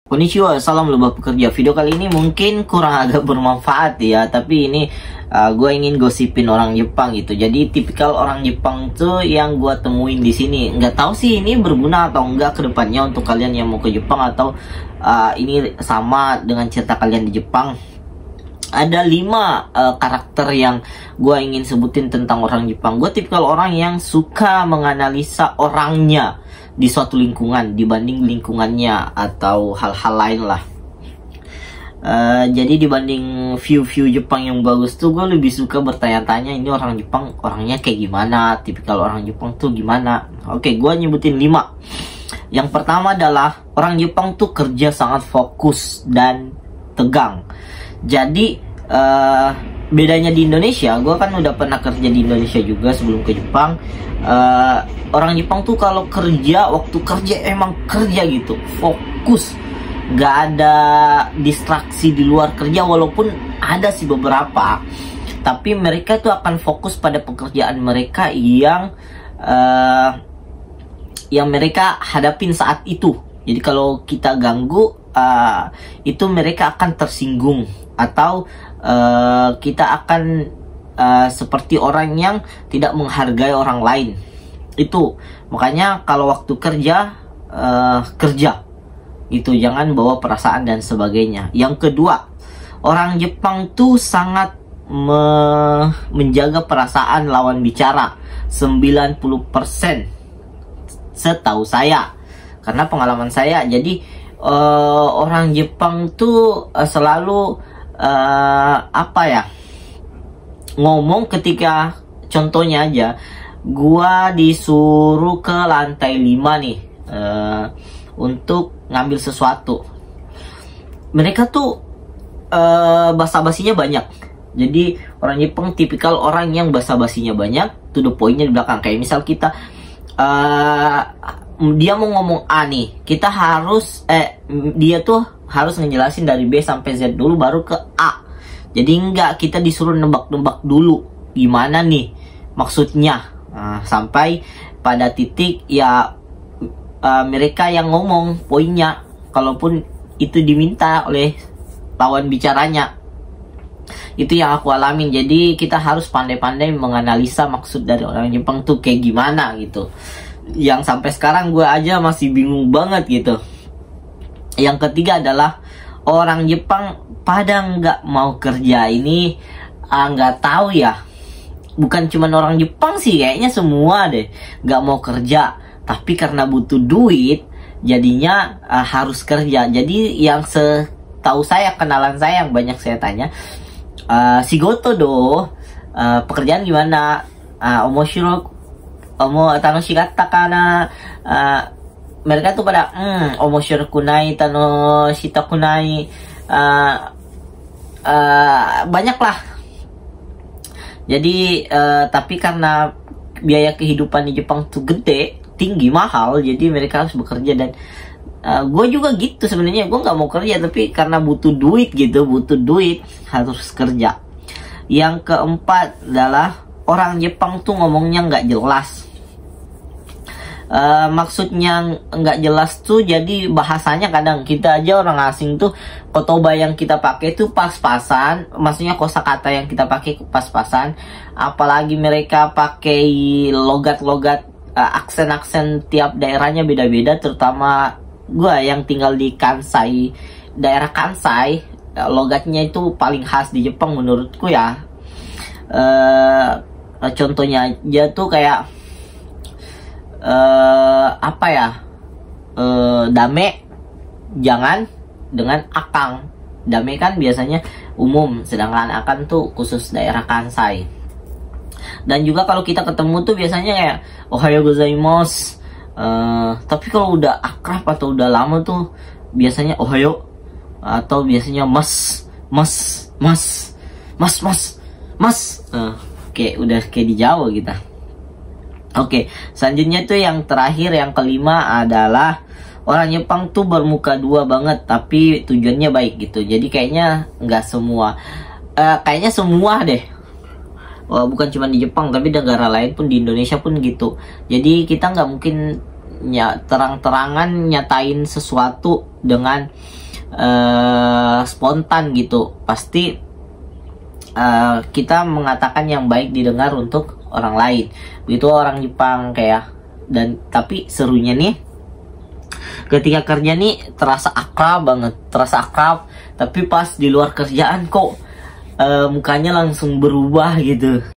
Konnichiwa, salam lebah pekerja. Video kali ini mungkin kurang agak bermanfaat ya, tapi ini gue ingin gosipin orang Jepang gitu. Jadi tipikal orang Jepang tuh yang gue temuin di sini. Nggak tahu sih ini berguna atau enggak ke depannya untuk kalian yang mau ke Jepang, atau ini sama dengan cerita kalian di Jepang. Ada 5 karakter yang gue ingin sebutin tentang orang Jepang. Gue tipikal orang yang suka menganalisa orangnya di suatu lingkungan dibanding lingkungannya atau hal-hal lain lah. Jadi dibanding view-view Jepang yang bagus tuh, gue lebih suka bertanya-tanya ini orang Jepang orangnya kayak gimana, tipikal orang Jepang tuh gimana. Oke, gue nyebutin 5. Yang pertama adalah orang Jepang tuh kerja sangat fokus dan tegang. Jadi bedanya di Indonesia, gue kan udah pernah kerja di Indonesia juga sebelum ke Jepang. Orang Jepang tuh kalau kerja, waktu kerja emang kerja gitu, fokus, nggak ada distraksi di luar kerja. Walaupun ada sih beberapa, tapi mereka tuh akan fokus pada pekerjaan mereka yang mereka hadapin saat itu. Jadi kalau kita ganggu, itu mereka akan tersinggung, atau kita akan seperti orang yang tidak menghargai orang lain. Itu makanya kalau waktu kerja, kerja itu jangan bawa perasaan dan sebagainya. Yang kedua, orang Jepang tuh sangat menjaga perasaan lawan bicara 90%, setahu saya, karena pengalaman saya. Jadi orang Jepang tuh selalu ngomong ketika, contohnya aja, gua disuruh ke lantai 5 nih untuk ngambil sesuatu. Mereka tuh basa-basinya banyak. Jadi orang Jepang tipikal orang yang basa-basinya banyak, to the point-nya di belakang. Kayak misal kita dia mau ngomong A nih, kita harus dia tuh harus ngejelasin dari B sampai Z dulu baru ke A. Jadi enggak, kita disuruh nebak-nebak dulu gimana nih maksudnya. Sampai pada titik ya mereka yang ngomong poinnya, kalaupun itu diminta oleh lawan bicaranya. Itu yang aku alamin. Jadi kita harus pandai-pandai menganalisa maksud dari orang Jepang tuh kayak gimana gitu, yang sampai sekarang gue aja masih bingung banget gitu. Yang ketiga adalah orang Jepang pada nggak mau kerja. Ini nggak tahu ya, bukan cuma orang Jepang sih, kayaknya semua deh nggak mau kerja, tapi karena butuh duit jadinya harus kerja. Jadi yang setahu saya, kenalan saya yang banyak saya tanya, shigoto do, pekerjaan gimana, tanoshikatta kana, mereka tuh pada omoshirokunai, tanoshitakunai, banyak lah. Jadi tapi karena biaya kehidupan di Jepang tuh gede, tinggi, mahal, jadi mereka harus bekerja. Dan gue juga gitu sebenarnya, gue nggak mau kerja, tapi karena butuh duit gitu, butuh duit harus kerja. Yang keempat adalah orang Jepang tuh ngomongnya nggak jelas. Maksudnya nggak jelas tuh, jadi bahasanya kadang kita aja orang asing tuh, kotoba yang kita pakai tuh pas-pasan, maksudnya kosakata yang kita pakai pas-pasan. Apalagi mereka pakai logat-logat, aksen-aksen tiap daerahnya beda-beda. Terutama gue yang tinggal di Kansai, daerah Kansai, logatnya itu paling khas di Jepang menurutku ya. Contohnya aja tuh kayak dame, jangan, dengan akang. Dame kan biasanya umum, sedangkan akan tuh khusus daerah Kansai. Dan juga kalau kita ketemu tuh biasanya kayak ohayo gozaimasu. Tapi kalau udah akrab atau udah lama tuh biasanya ohayo, atau biasanya mas. Kayak udah kayak di Jawa gitu. Oke, selanjutnya tuh yang terakhir, yang kelima adalah orang Jepang tuh bermuka dua banget, tapi tujuannya baik gitu. Jadi kayaknya nggak semua, kayaknya semua deh, bukan cuma di Jepang tapi negara lain pun, di Indonesia pun gitu. Jadi kita nggak mungkin terang-terangan nyatain sesuatu dengan spontan gitu. Pasti kita mengatakan yang baik didengar untuk orang lain. Begitu orang Jepang kayak. Dan tapi serunya nih, ketika kerja nih terasa akrab banget, terasa akrab. Tapi pas di luar kerjaan kok mukanya langsung berubah gitu.